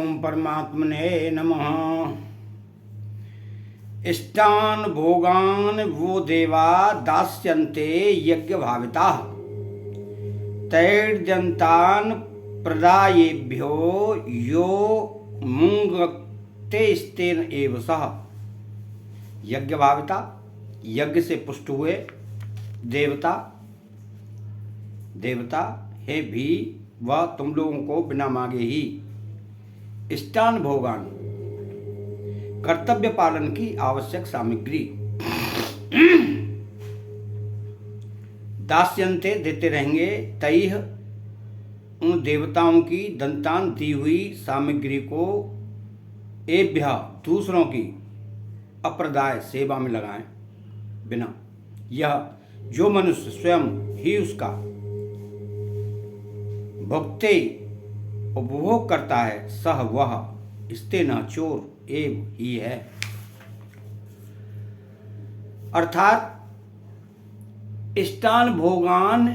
ओम परमात्मने नमः। इष्टान भोगान वो देवा दास्यन्ते यज्ञ भाविता तैर्जन्तान प्रदायेभ्यो यो मुंगते स्तेन एव सह। यज्ञ भाविता, यज्ञ से पुष्ट हुए देवता है भी वह तुम लोगों को बिना मांगे ही इष्टान भोगान, कर्तव्य पालन की आवश्यक सामग्री दास्यन्ते देते रहेंगे, तैह उन देवताओं की दंतान दी हुई सामग्री को एभ्य दूसरों की अप्रदाय सेवा में लगाएं बिना। यह जो मनुष्य स्वयं ही उसका भुगते उपभोग करता है सह वह स्ते न चोर एव ही है। अर्थात इष्टान भोगान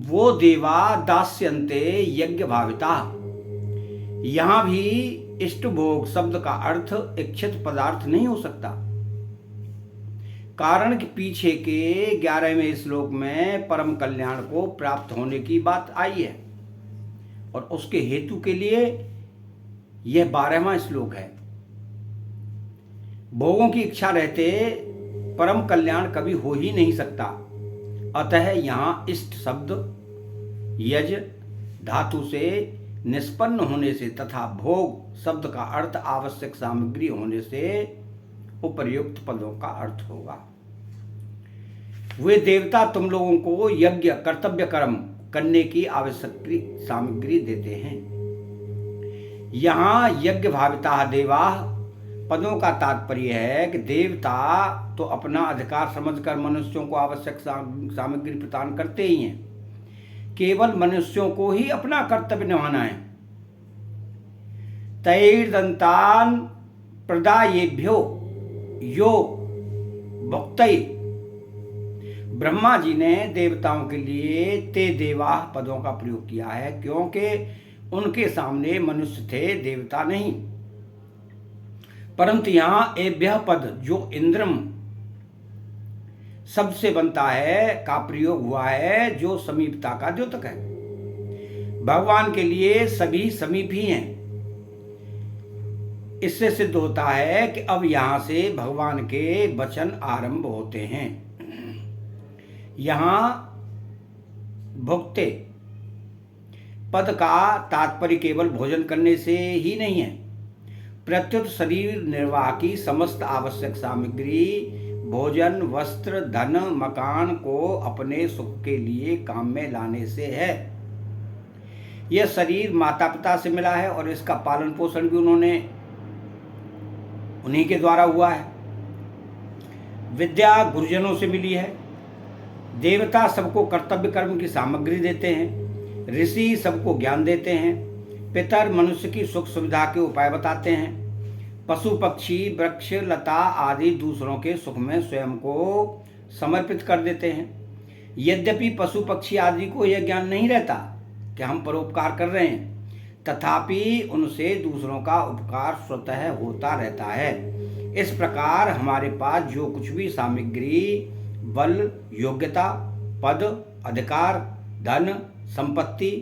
वो देवा दास्यन्ते यज्ञ भाविता। यहां भी इष्ट भोग शब्द का अर्थ इच्छित पदार्थ नहीं हो सकता, कारण कि पीछे के 11वें श्लोक में परम कल्याण को प्राप्त होने की बात आई है और उसके हेतु के लिए यह 12वां श्लोक है। भोगों की इच्छा रहते परम कल्याण कभी हो ही नहीं सकता। अतः यहाँ इष्ट शब्द यज धातु से निष्पन्न होने से तथा भोग शब्द का अर्थ आवश्यक सामग्री होने से उपर्युक्त पदों का अर्थ होगा। वे देवता तुम लोगों को यज्ञ कर्तव्य कर्म करने की आवश्यक सामग्री देते हैं। यहाँ यज्ञ भाविता देवा पदों का तात्पर्य है कि देवता तो अपना अधिकार समझकर मनुष्यों को आवश्यक सामग्री प्रदान करते ही हैं, केवल मनुष्यों को ही अपना कर्तव्य निभाना है। तैर्दंतान प्रदायेभ्यो यो भुक्तये। ब्रह्मा जी ने देवताओं के लिए ते देवा पदों का प्रयोग किया है क्योंकि उनके सामने मनुष्य थे, देवता नहीं। परंतु यहाँ एभ्य पद जो इंद्रम शब्द से बनता है का प्रयोग हुआ है, जो समीपता का द्योतक है। भगवान के लिए सभी समीप ही हैं। इससे सिद्ध होता है कि अब यहां से भगवान के वचन आरंभ होते हैं। यहां भुक्ते पद का तात्पर्य केवल भोजन करने से ही नहीं है, प्रत्युत शरीर निर्वाह की समस्त आवश्यक सामग्री भोजन वस्त्र धन मकान को अपने सुख के लिए काम में लाने से है। यह शरीर माता पिता से मिला है और इसका पालन पोषण भी उन्हीं के द्वारा हुआ है। विद्या गुरुजनों से मिली है। देवता सबको कर्तव्य कर्म की सामग्री देते हैं। ऋषि सबको ज्ञान देते हैं। पितर मनुष्य की सुख सुविधा के उपाय बताते हैं। पशु पक्षी वृक्ष लता आदि दूसरों के सुख में स्वयं को समर्पित कर देते हैं। यद्यपि पशु पक्षी आदि को यह ज्ञान नहीं रहता कि हम परोपकार कर रहे हैं, तथापि उनसे दूसरों का उपकार स्वतः होता रहता है। इस प्रकार हमारे पास जो कुछ भी सामग्री बल योग्यता पद अधिकार धन संपत्ति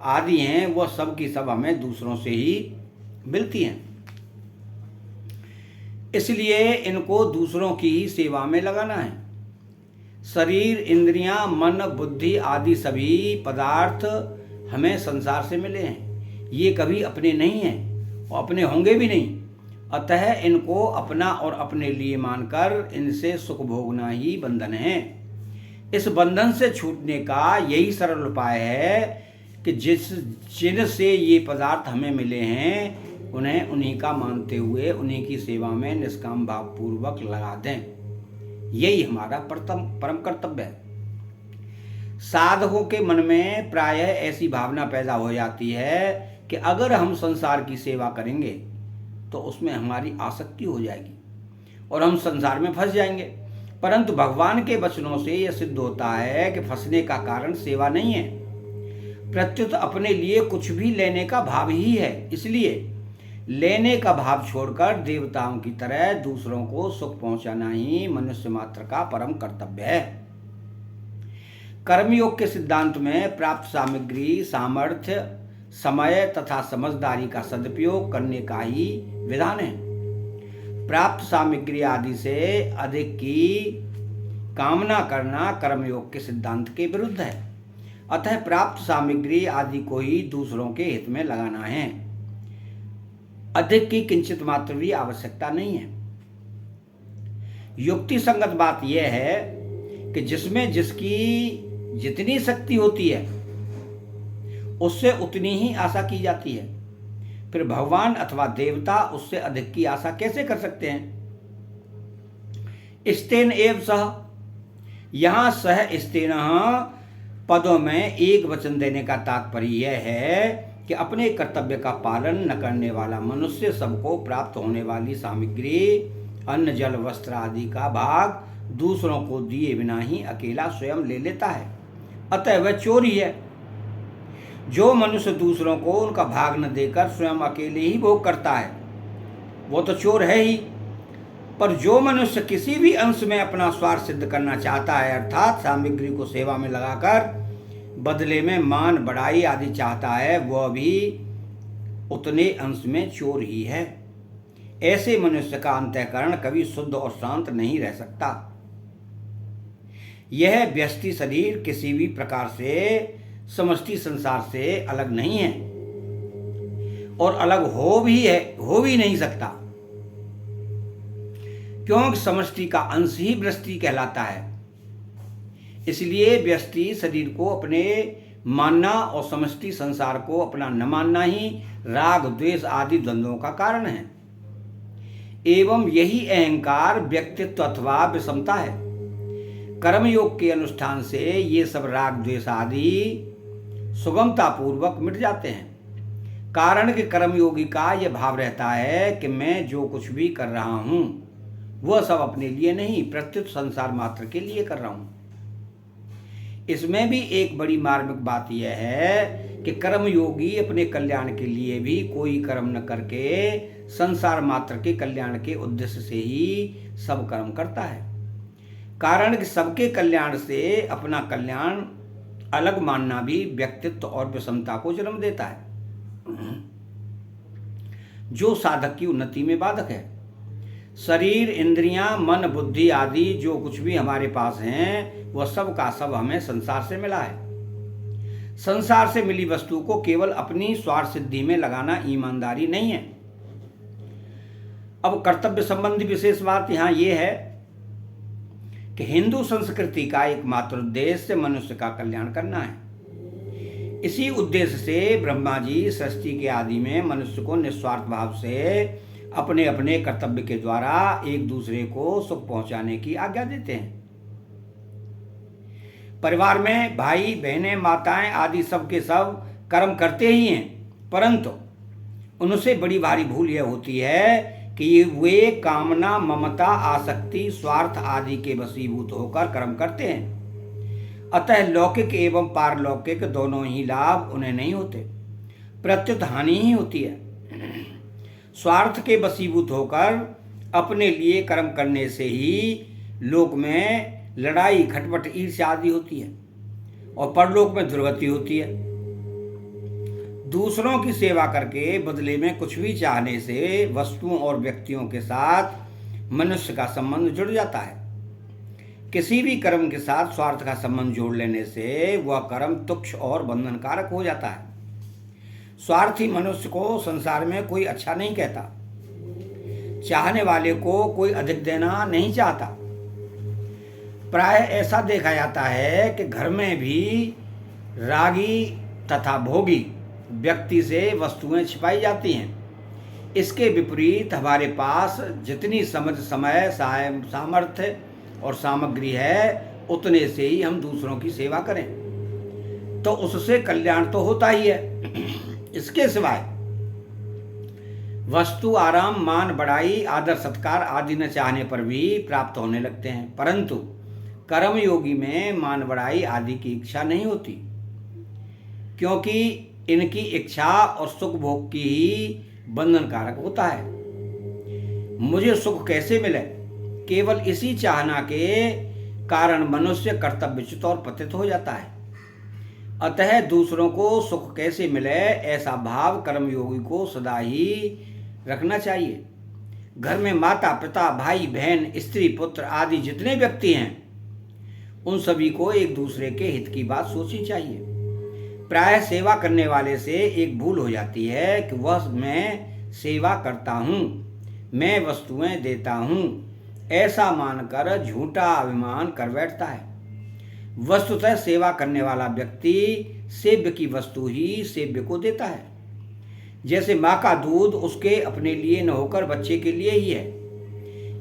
आदि हैं, वह सब की सब हमें दूसरों से ही मिलती हैं। इसलिए इनको दूसरों की ही सेवा में लगाना है। शरीर इंद्रियां मन बुद्धि आदि सभी पदार्थ हमें संसार से मिले हैं। ये कभी अपने नहीं हैं और अपने होंगे भी नहीं। अतः इनको अपना और अपने लिए मानकर इनसे सुख भोगना ही बंधन है। इस बंधन से छूटने का यही सरल उपाय है कि जिनसे ये पदार्थ हमें मिले हैं उन्हें उन्हीं का मानते हुए उन्हीं की सेवा में निष्काम भाव पूर्वक लगा दें। यही हमारा परम कर्तव्य है। साधकों के मन में प्रायः ऐसी भावना पैदा हो जाती है कि अगर हम संसार की सेवा करेंगे तो उसमें हमारी आसक्ति हो जाएगी और हम संसार में फंस जाएंगे। परंतु भगवान के वचनों से यह सिद्ध होता है कि फंसने का कारण सेवा नहीं है, प्रत्युत अपने लिए कुछ भी लेने का भाव ही है। इसलिए लेने का भाव छोड़कर देवताओं की तरह दूसरों को सुख पहुंचाना ही मनुष्य मात्र का परम कर्तव्य है। कर्मयोग के सिद्धांत में प्राप्त सामग्री, सामर्थ्य, समय तथा समझदारी का सदुपयोग करने का ही विधान है। प्राप्त सामग्री आदि से अधिक की कामना करना कर्मयोग के सिद्धांत के विरुद्ध है। अतः प्राप्त सामग्री आदि को ही दूसरों के हित में लगाना है। अधिक की किंचित मात्र भी आवश्यकता नहीं है। युक्ति संगत बात यह है कि जिसमें जिसकी जितनी शक्ति होती है उससे उतनी ही आशा की जाती है। फिर भगवान अथवा देवता उससे अधिक की आशा कैसे कर सकते हैं? स्तेन एव सह, यहां सह स्तेन पदों में एक वचन देने का तात्पर्य यह है कि अपने कर्तव्य का पालन न करने वाला मनुष्य सबको प्राप्त होने वाली सामग्री, अन्न, जल, वस्त्र आदि का भाग दूसरों को दिए बिना ही अकेला स्वयं ले लेता है। अतः वह चोर ही है। जो मनुष्य दूसरों को उनका भाग न देकर स्वयं अकेले ही भोग करता है वो तो चोर है ही। पर जो मनुष्य किसी भी अंश में अपना स्वार्थ सिद्ध करना चाहता है, अर्थात सामग्री को सेवा में लगाकर बदले में मान, बढ़ाई आदि चाहता है, वह भी उतने अंश में चोर ही है। ऐसे मनुष्य का अंतःकरण कभी शुद्ध और शांत नहीं रह सकता। यह व्यष्टि शरीर किसी भी प्रकार से समष्टि संसार से अलग नहीं है और अलग हो भी नहीं सकता, क्योंकि समष्टि का अंश ही व्यष्टि कहलाता है। इसलिए व्यष्टि शरीर को अपने मानना और समष्टि संसार को अपना न मानना ही राग, द्वेष आदि द्वंद्वों का कारण है। एवं यही अहंकार, व्यक्तित्व अथवा विषमता है। कर्मयोग के अनुष्ठान से ये सब राग, द्वेष आदि सुगमता पूर्वक मिट जाते हैं। कारण कि कर्मयोगी का यह भाव रहता है कि मैं जो कुछ भी कर रहा हूं वह सब अपने लिए नहीं, प्रत्युत संसार मात्र के लिए कर रहा हूं। इसमें भी एक बड़ी मार्मिक बात यह है कि कर्मयोगी अपने कल्याण के लिए भी कोई कर्म न करके संसार मात्र के कल्याण के उद्देश्य से ही सब कर्म करता है। कारण कि सबके कल्याण से अपना कल्याण अलग मानना भी व्यक्तित्व और विषमता को जन्म देता है, जो साधक की उन्नति में बाधक है। शरीर, इंद्रियां, मन, बुद्धि आदि जो कुछ भी हमारे पास हैं वह सब का सब हमें संसार से मिला है। संसार से मिली वस्तु को केवल अपनी स्वार्थ सिद्धि में लगाना ईमानदारी नहीं है। अब कर्तव्य संबंधी विशेष बात यहाँ ये है कि हिंदू संस्कृति का एकमात्र उद्देश्य मनुष्य का कल्याण करना है। इसी उद्देश्य से ब्रह्मा जी सृष्टि के आदि में मनुष्य को निस्वार्थ भाव से अपने अपने कर्तव्य के द्वारा एक दूसरे को सुख पहुंचाने की आज्ञा देते हैं। परिवार में भाई, बहनें, माताएं आदि सब के सब कर्म करते ही हैं, परंतु उनसे बड़ी भारी भूल यह होती है कि वे कामना, ममता, आसक्ति, स्वार्थ आदि के वशीभूत होकर कर्म करते हैं। अतः लौकिक एवं पारलौकिक दोनों ही लाभ उन्हें नहीं होते, प्रत्युत हानि ही होती है। स्वार्थ के वशीभूत होकर अपने लिए कर्म करने से ही लोक में लड़ाई, खटपट, ईर्ष्या आदि होती है और परलोक में दुर्गति होती है। दूसरों की सेवा करके बदले में कुछ भी चाहने से वस्तुओं और व्यक्तियों के साथ मनुष्य का संबंध जुड़ जाता है। किसी भी कर्म के साथ स्वार्थ का संबंध जोड़ लेने से वह कर्म तुच्छ और बंधनकारक हो जाता है। स्वार्थी मनुष्य को संसार में कोई अच्छा नहीं कहता, चाहने वाले को कोई अधिक देना नहीं चाहता। प्राय ऐसा देखा जाता है कि घर में भी रागी तथा भोगी व्यक्ति से वस्तुएं छिपाई जाती हैं। इसके विपरीत हमारे पास जितनी समझ, समय, सामर्थ्य और सामग्री है उतने से ही हम दूसरों की सेवा करें तो उससे कल्याण तो होता ही है। इसके सिवाय वस्तु, आराम, मान, बढ़ाई, आदर, सत्कार आदि न चाहने पर भी प्राप्त होने लगते हैं, परंतु कर्मयोगी में मान, बढ़ाई आदि की इच्छा नहीं होती, क्योंकि इनकी इच्छा और सुख भोग की ही बंधन कारक होता है। मुझे सुख कैसे मिले, केवल इसी चाहना के कारण मनुष्य कर्तव्यच्युत और पतित हो जाता है। अतः दूसरों को सुख कैसे मिले, ऐसा भाव कर्मयोगी को सदा ही रखना चाहिए। घर में माता पिता भाई बहन स्त्री पुत्र आदि जितने व्यक्ति हैं, उन सभी को एक दूसरे के हित की बात सोचनी चाहिए। प्राय सेवा करने वाले से एक भूल हो जाती है कि वह मैं सेवा करता हूँ, मैं वस्तुएं देता हूँ, ऐसा मानकर झूठा अभिमान कर बैठता है। वस्तुतः सेवा करने वाला व्यक्ति सेव्य की वस्तु ही सेव्य को देता है। जैसे माँ का दूध उसके अपने लिए न होकर बच्चे के लिए ही है,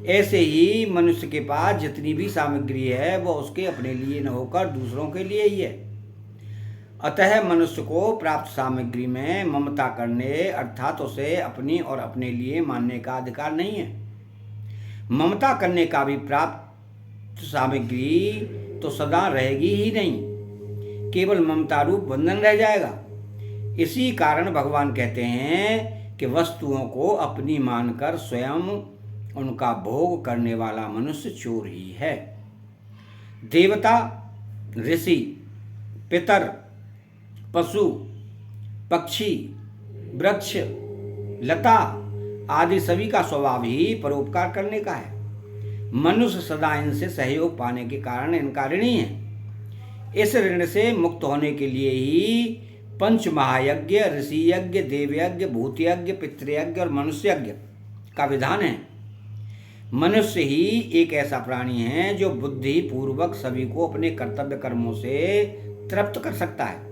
ऐसे ही मनुष्य के पास जितनी भी सामग्री है वह उसके अपने लिए न होकर दूसरों के लिए ही है। अतः मनुष्य को प्राप्त सामग्री में ममता करने अर्थात उसे अपनी और अपने लिए मानने का अधिकार नहीं है। ममता करने का भी प्राप्त सामग्री तो सदा रहेगी ही नहीं, केवल ममता रूप बंधन रह जाएगा। इसी कारण भगवान कहते हैं कि वस्तुओं को अपनी मानकर स्वयं उनका भोग करने वाला मनुष्य चोर ही है। देवता ऋषि पितर पशु पक्षी वृक्ष लता आदि सभी का स्वभाव ही परोपकार करने का है। मनुष्य सदा इनसे सहयोग पाने के कारण इनका ऋणी है। इस ऋण से मुक्त होने के लिए ही पंच महायज्ञ ऋषि यज्ञ देवयज्ञ भूतयज्ञ पितृयज्ञ और मनुष्य यज्ञ का विधान है। मनुष्य ही एक ऐसा प्राणी है जो बुद्धि पूर्वक सभी को अपने कर्तव्य कर्मों से तृप्त कर सकता है।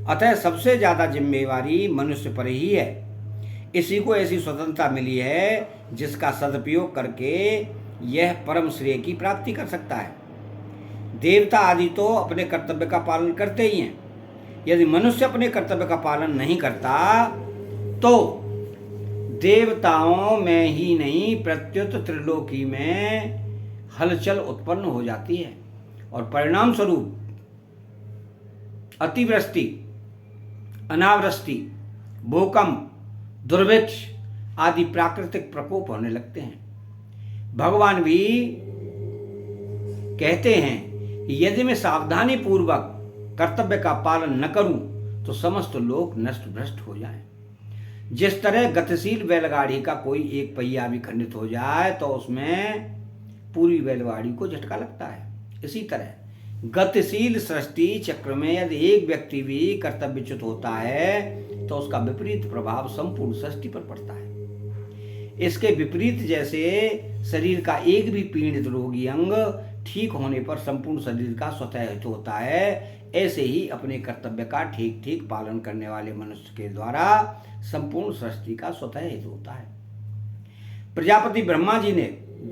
अतः सबसे ज्यादा जिम्मेवारी मनुष्य पर ही है। इसी को ऐसी स्वतंत्रता मिली है जिसका सदुपयोग करके यह परम श्रेय की प्राप्ति कर सकता है। देवता आदि तो अपने कर्तव्य का पालन करते ही हैं। यदि मनुष्य अपने कर्तव्य का पालन नहीं करता तो देवताओं में ही नहीं प्रत्युत त्रिलोकी में हलचल उत्पन्न हो जाती है और परिणाम स्वरूप अतिवृष्टि अनावृष्टि भूकंप दुर्भिक्ष आदि प्राकृतिक प्रकोप होने लगते हैं। भगवान भी कहते हैं कि यदि मैं सावधानी पूर्वक कर्तव्य का पालन न करूं तो समस्त लोग नष्ट भ्रष्ट हो जाएं। जिस तरह गतिशील बैलगाड़ी का कोई एक पहिया भी खंडित हो जाए तो उसमें पूरी बैलगाड़ी को झटका लगता है, इसी तरह गतिशील सृष्टि चक्र में यदि एक व्यक्ति भी कर्तव्यच्युत होता है तो उसका विपरीत प्रभाव संपूर्ण सृष्टि पर पड़ता है। इसके विपरीत जैसे शरीर का एक भी पीड़ित रोगी अंग ठीक होने पर संपूर्ण शरीर का स्वतः हित होता है, ऐसे ही अपने कर्तव्य का ठीक ठीक पालन करने वाले मनुष्य के द्वारा संपूर्ण सृष्टि का स्वतः हित होता है। प्रजापति ब्रह्मा जी ने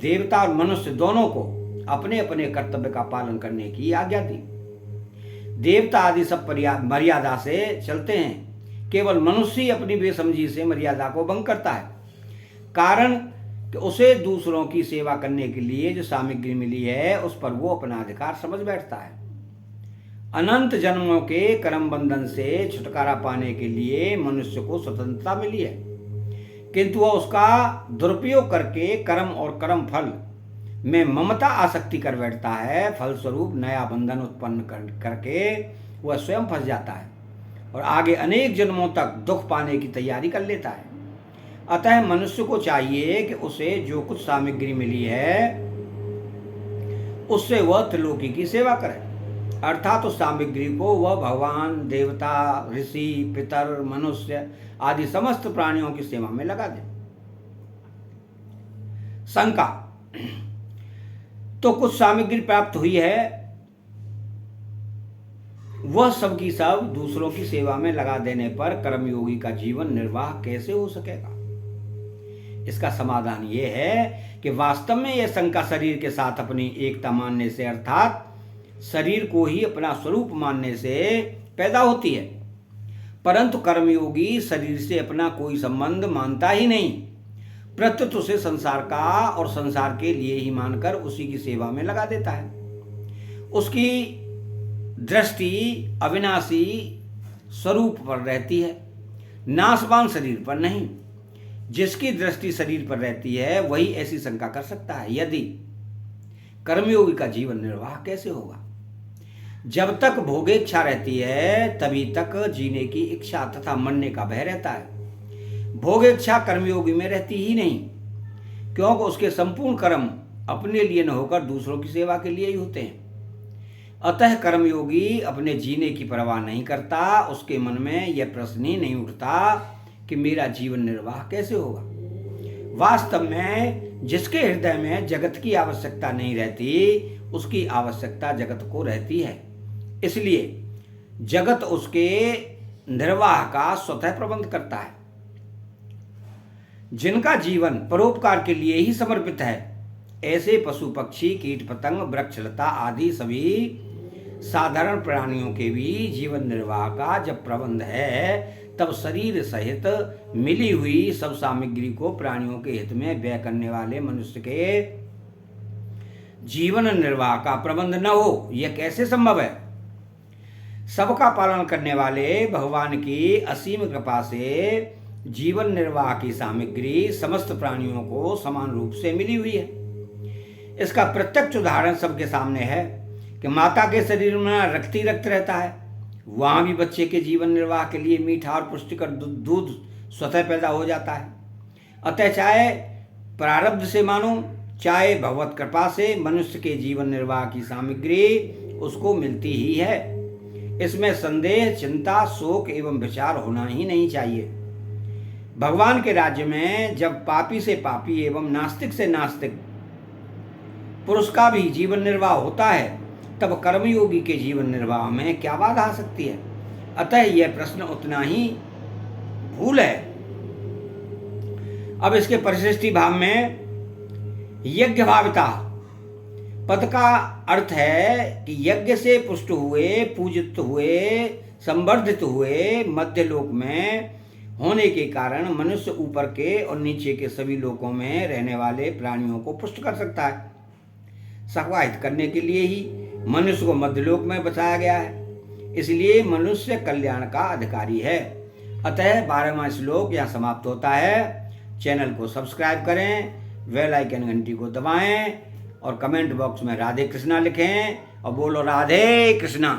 देवता और मनुष्य दोनों को अपने अपने कर्तव्य का पालन करने की आज्ञा दी। देवता आदि सब मर्यादा से चलते हैं, केवल मनुष्य ही अपनी बेसमझी से मर्यादा को भंग करता है। कारण कि उसे दूसरों की सेवा करने के लिए जो सामग्री मिली है उस पर वो अपना अधिकार समझ बैठता है। अनंत जन्मों के कर्म बंधन से छुटकारा पाने के लिए मनुष्य को स्वतंत्रता मिली है, किंतु वह उसका दुरुपयोग करके कर्म और कर्म फल में ममता आसक्ति कर बैठता है। फलस्वरूप नया बंधन उत्पन्न करके वह स्वयं फंस जाता है और आगे अनेक जन्मों तक दुख पाने की तैयारी कर लेता है। अतः मनुष्य को चाहिए कि उसे जो कुछ सामग्री मिली है उससे वह त्रिलोकी की सेवा करे, अर्थात उस सामग्री को वह भगवान देवता ऋषि पितर मनुष्य आदि समस्त प्राणियों की सेवा में लगा दे। शंका, तो कुछ सामग्री प्राप्त हुई है वह सब की सब दूसरों की सेवा में लगा देने पर कर्मयोगी का जीवन निर्वाह कैसे हो सकेगा? इसका समाधान यह है कि वास्तव में यह शंका शरीर के साथ अपनी एकता मानने से अर्थात शरीर को ही अपना स्वरूप मानने से पैदा होती है, परंतु कर्मयोगी शरीर से अपना कोई संबंध मानता ही नहीं, प्रत्युत उसे संसार का और संसार के लिए ही मानकर उसी की सेवा में लगा देता है। उसकी दृष्टि अविनाशी स्वरूप पर रहती है, नाशवान शरीर पर नहीं। जिसकी दृष्टि शरीर पर रहती है वही ऐसी शंका कर सकता है, यदि कर्मयोगी का जीवन निर्वाह कैसे होगा। जब तक भोगेच्छा रहती है तभी तक जीने की इच्छा तथा मरने का भय रहता है। भोगेच्छा कर्मयोगी में रहती ही नहीं, क्योंकि उसके संपूर्ण कर्म अपने लिए न होकर दूसरों की सेवा के लिए ही होते हैं। अतः कर्मयोगी अपने जीने की परवाह नहीं करता, उसके मन में यह प्रश्न ही नहीं उठता कि मेरा जीवन निर्वाह कैसे होगा। वास्तव में जिसके हृदय में जगत की आवश्यकता नहीं रहती, उसकी आवश्यकता जगत को रहती है। इसलिए जगत उसके निर्वाह का स्वतः प्रबंध करता है। जिनका जीवन परोपकार के लिए ही समर्पित है, ऐसे पशु पक्षी कीट पतंग वृक्षलता आदि सभी साधारण प्राणियों के भी जीवन निर्वाह का जब प्रबंध है, तब शरीर सहित मिली हुई सब सामग्री को प्राणियों के हित में व्यय करने वाले मनुष्य के जीवन निर्वाह का प्रबंध न हो, यह कैसे संभव है। सबका पालन करने वाले भगवान की असीम कृपा से जीवन निर्वाह की सामग्री समस्त प्राणियों को समान रूप से मिली हुई है। इसका प्रत्यक्ष उदाहरण सबके सामने है कि माता के शरीर में रक्त ही रक्त रहता है, वहाँ भी बच्चे के जीवन निर्वाह के लिए मीठा और पुष्टिकर दूध स्वतः पैदा हो जाता है। अतः चाहे प्रारब्ध से मानो चाहे भगवत कृपा से मनुष्य के जीवन निर्वाह की सामग्री उसको मिलती ही है। इसमें संदेह, चिंता, शोक एवं विचार होना ही नहीं चाहिए। भगवान के राज्य में जब पापी से पापी एवं नास्तिक से नास्तिक पुरुष का भी जीवन निर्वाह होता है, तब कर्मयोगी के जीवन निर्वाह में क्या बाधा आ सकती है। अतः यह प्रश्न उतना ही भूल है। अब इसके परिशिष्टि भाव में यज्ञ भाविता पद का अर्थ है कि यज्ञ से पुष्ट हुए, पूजित हुए, संवर्धित हुए मध्य लोक में होने के कारण मनुष्य ऊपर के और नीचे के सभी लोकों में रहने वाले प्राणियों को पुष्ट कर सकता है। सकवाहित करने के लिए ही मनुष्य को मध्यलोक में बचाया गया है, इसलिए मनुष्य कल्याण का अधिकारी है। अतः 12वां श्लोक यहाँ समाप्त होता है। चैनल को सब्सक्राइब करें, बेल आइकन घंटी को दबाएं और कमेंट बॉक्स में राधे कृष्णा लिखें और बोलो राधे कृष्णा।